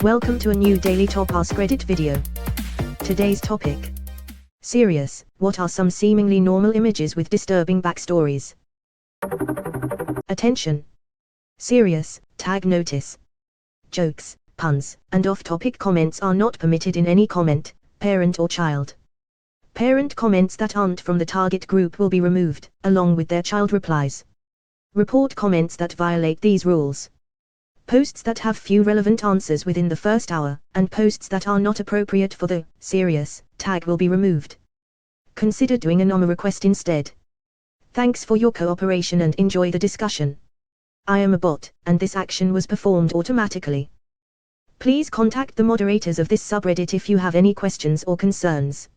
Welcome to a new daily top Askreddit video. Today's topic. Serious, what are some seemingly normal images with disturbing backstories? Attention. Serious, tag notice. Jokes, puns, and off-topic comments are not permitted in any comment, parent or child. Parent comments that aren't from the target group will be removed, along with their child replies. Report comments that violate these rules. Posts that have few relevant answers within the first hour, and posts that are not appropriate for the serious tag will be removed. Consider doing a NOMA request instead. Thanks for your cooperation and enjoy the discussion. I am a bot, and this action was performed automatically. Please contact the moderators of this subreddit if you have any questions or concerns.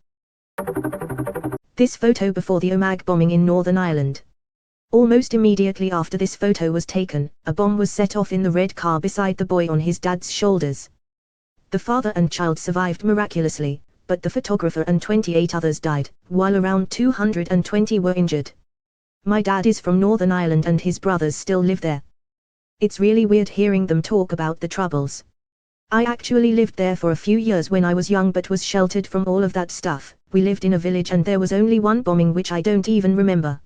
This photo before the Omagh bombing in Northern Ireland. Almost immediately after this photo was taken, a bomb was set off in the red car beside the boy on his dad's shoulders. The father and child survived miraculously, but the photographer and 28 others died, while around 220 were injured. My dad is from Northern Ireland and his brothers still live there. It's really weird hearing them talk about the troubles. I actually lived there for a few years when I was young but was sheltered from all of that stuff. We lived in a village and there was only one bombing which I don't even remember.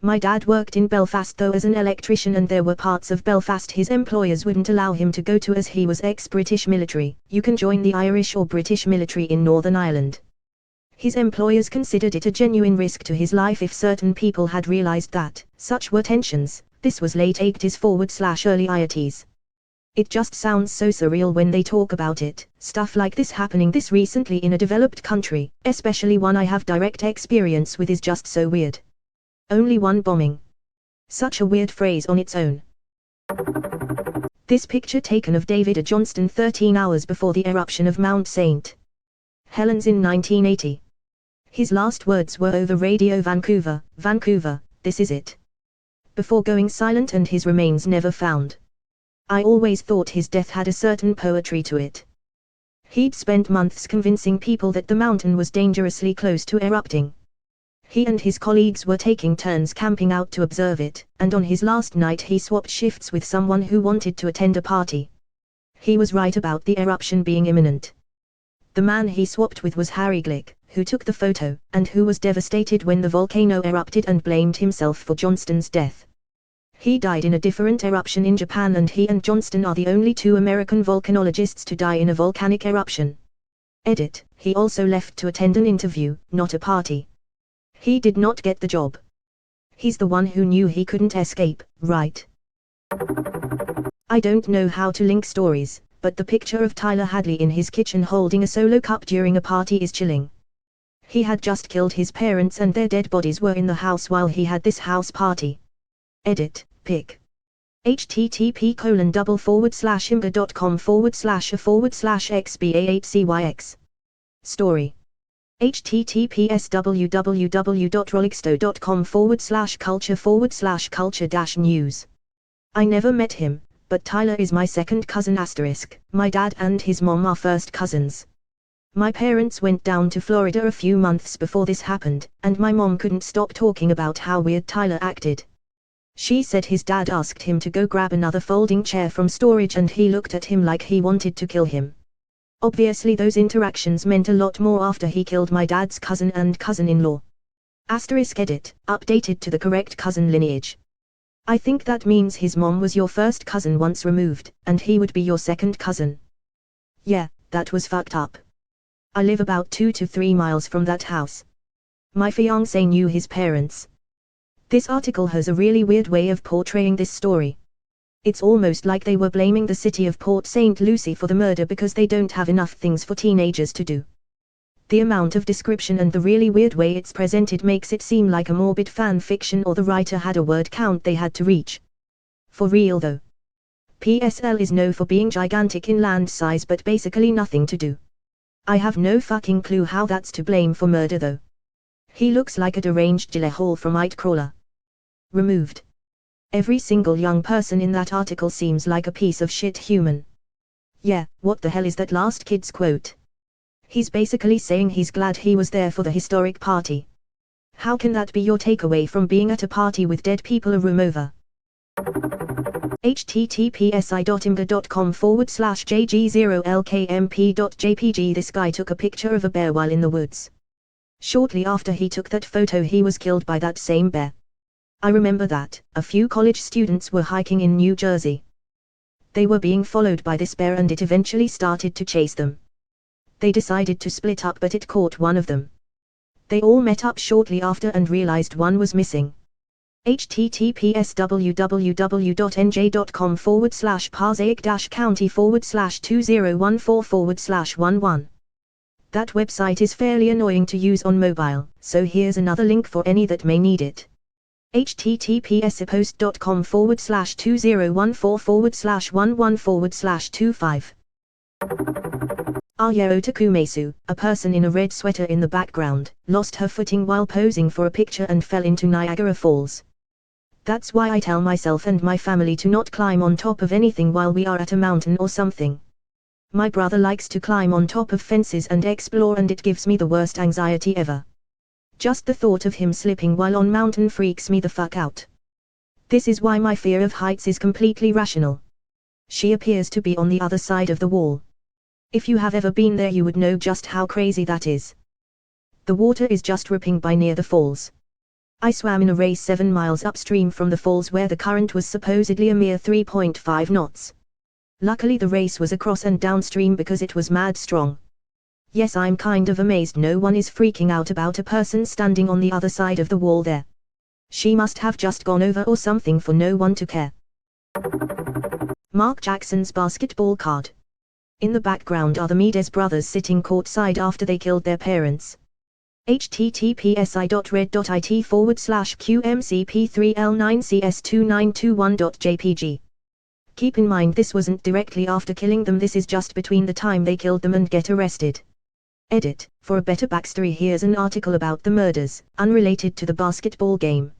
My dad worked in Belfast though as an electrician, and there were parts of Belfast his employers wouldn't allow him to go to as he was ex-British military. You can join the Irish or British military in Northern Ireland. His employers considered it a genuine risk to his life if certain people had realized that such were tensions. This was late 80s/early 80s. It just sounds so surreal when they talk about it, stuff like this happening this recently in a developed country, especially one I have direct experience with, is just so weird. Only one bombing. Such a weird phrase on its own. This picture taken of David A Johnston 13 hours before the eruption of Mount St. Helens in 1980. His last words were over radio, "Vancouver, Vancouver, this is it." Before going silent and his remains never found. I always thought his death had a certain poetry to it. He'd spent months convincing people that the mountain was dangerously close to erupting. He and his colleagues were taking turns camping out to observe it, and on his last night he swapped shifts with someone who wanted to attend a party. He was right about the eruption being imminent. The man he swapped with was Harry Glick, who took the photo, and who was devastated when the volcano erupted and blamed himself for Johnston's death. He died in a different eruption in Japan, and he and Johnston are the only two American volcanologists to die in a volcanic eruption. Edit, he also left to attend an interview, not a party. He did not get the job. He's the one who knew he couldn't escape, right? I don't know how to link stories, but the picture of Tyler Hadley in his kitchen holding a solo cup during a party is chilling. He had just killed his parents and their dead bodies were in the house while he had this house party. Edit, pic. http://imgur.com/a/xba8cyx. Story. https://www.rolixto.com/culture/news. I never met him, but Tyler is my second cousin *. My dad and his mom are first cousins. My parents went down to Florida a few months before this happened, and my mom couldn't stop talking about how weird Tyler acted. She said his dad asked him to go grab another folding chair from storage and he looked at him like he wanted to kill him. Obviously those interactions meant a lot more after he killed my dad's cousin and cousin-in-law. *edit, updated to the correct cousin lineage. I think that means his mom was your first cousin once removed, and he would be your second cousin. Yeah, that was fucked up. I live about 2 to 3 miles from that house. My fiancé knew his parents. This article has a really weird way of portraying this story. It's almost like they were blaming the city of Port St. Lucie for the murder because they don't have enough things for teenagers to do. The amount of description and the really weird way it's presented makes it seem like a morbid fan fiction, or the writer had a word count they had to reach. For real though. PSL is known for being gigantic in land size but basically nothing to do. I have no fucking clue how that's to blame for murder though. He looks like a deranged Gillehole from Nightcrawler. Removed. Every single young person in that article seems like a piece of shit human. Yeah, what the hell is that last kid's quote? He's basically saying he's glad he was there for the historic party. How can that be your takeaway from being at a party with dead people a room over? https://imgur.com/jg0lkmp.jpg. This guy took a picture of a bear while in the woods. Shortly after he took that photo, he was killed by that same bear. I remember that a few college students were hiking in New Jersey. They were being followed by this bear and it eventually started to chase them. They decided to split up, but it caught one of them. They all met up shortly after and realized one was missing. https://www.nj.com/passaic-county/2014/11. That website is fairly annoying to use on mobile, so here's another link for any that may need it. https://post.com/2014/11/25. Aya Otakumesu, a person in a red sweater in the background, lost her footing while posing for a picture and fell into Niagara Falls. That's why I tell myself and my family to not climb on top of anything while we are at a mountain or something. My brother likes to climb on top of fences and explore, and it gives me the worst anxiety ever. Just the thought of him slipping while on mountain freaks me the fuck out. This is why my fear of heights is completely rational. She appears to be on the other side of the wall. If you have ever been there, you would know just how crazy that is. The water is just ripping by near the falls. I swam in a race 7 miles upstream from the falls where the current was supposedly a mere 3.5 knots. Luckily the race was across and downstream because it was mad strong. Yes, I'm kind of amazed no one is freaking out about a person standing on the other side of the wall there. She must have just gone over or something for no one to care. Mark Jackson's basketball card. In the background are the Mendez brothers sitting courtside after they killed their parents. https://red.it/qmcp3l9cs2921.jpg. Keep in mind this wasn't directly after killing them, this is just between the time they killed them and get arrested. Edit. For a better backstory, here's an article about the murders, unrelated to the basketball game.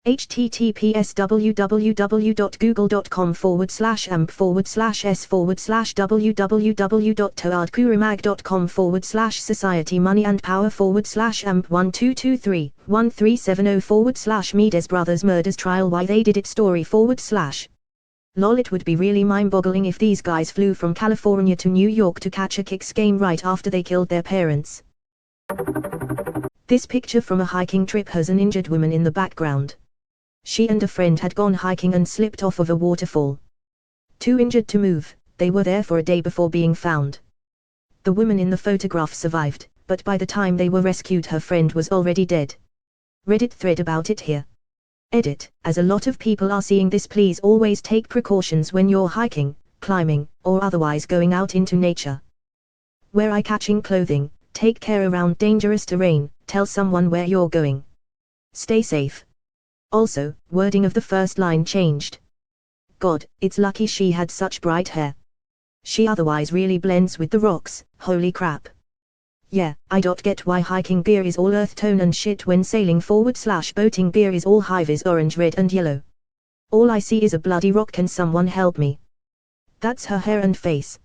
https://amp/amp/societymoneyandpower/www.toadkuramag.com/societymoneyandpower/societymoneyandpower/1370/Mendez Brothers Murders Trial Why They Did It Story/. Lol, it would be really mind-boggling if these guys flew from California to New York to catch a Kicks game right after they killed their parents. This picture from a hiking trip has an injured woman in the background. She and a friend had gone hiking and slipped off of a waterfall. Too injured to move, they were there for a day before being found. The woman in the photograph survived, but by the time they were rescued her friend was already dead. Reddit thread about it here. Edit. As a lot of people are seeing this, please always take precautions when you're hiking, climbing, or otherwise going out into nature. Wear eye-catching clothing, take care around dangerous terrain, tell someone where you're going. Stay safe. Also, wording of the first line changed. God, it's lucky she had such bright hair. She otherwise really blends with the rocks, holy crap. Yeah, I don't get why hiking gear is all earth tone and shit when sailing/boating gear is all high-vis orange, red and yellow. All I see is a bloody rock, can someone help me? That's her hair and face.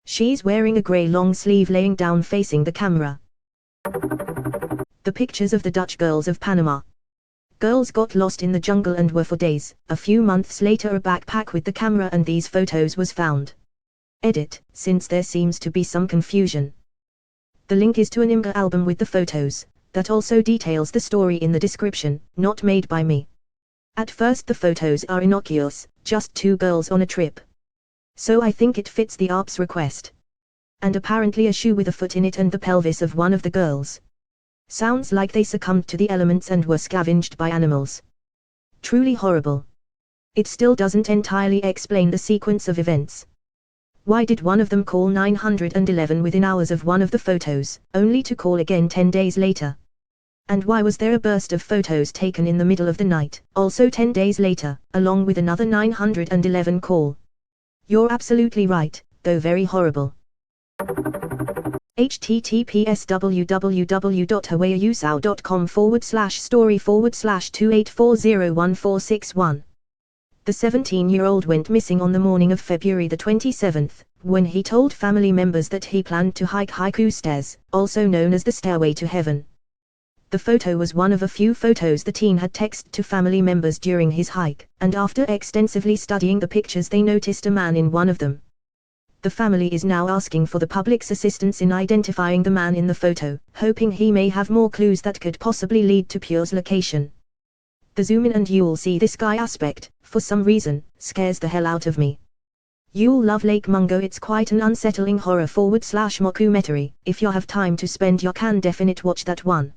She's wearing a grey long sleeve laying down facing the camera. The pictures of the Dutch girls of Panama. Girls got lost in the jungle and were for days. A few months later a backpack with the camera and these photos was found. Edit. Since there seems to be some confusion. The link is to an Imgur album with the photos, that also details the story in the description, not made by me. At first the photos are innocuous, just 2 girls on a trip. So I think it fits the Apr's request. And apparently a shoe with a foot in it and the pelvis of one of the girls. Sounds like they succumbed to the elements and were scavenged by animals. Truly horrible. It still doesn't entirely explain the sequence of events. Why did one of them call 911 within hours of one of the photos, only to call again 10 days later? And why was there a burst of photos taken in the middle of the night, also 10 days later, along with another 911 call? You're absolutely right, though very horrible. https://www.hawaiiusao.com/story/28401461. The 17-year-old went missing on the morning of February the 27th, when he told family members that he planned to hike Haiku Stairs, also known as the Stairway to Heaven. The photo was one of a few photos the teen had texted to family members during his hike, and after extensively studying the pictures they noticed a man in one of them. The family is now asking for the public's assistance in identifying the man in the photo, hoping he may have more clues that could possibly lead to Pure's location. The zoom in and you'll see this guy aspect, for some reason, scares the hell out of me. You'll love Lake Mungo. It's quite an unsettling horror / mockumentary. If you have time to spend you can definite watch that one.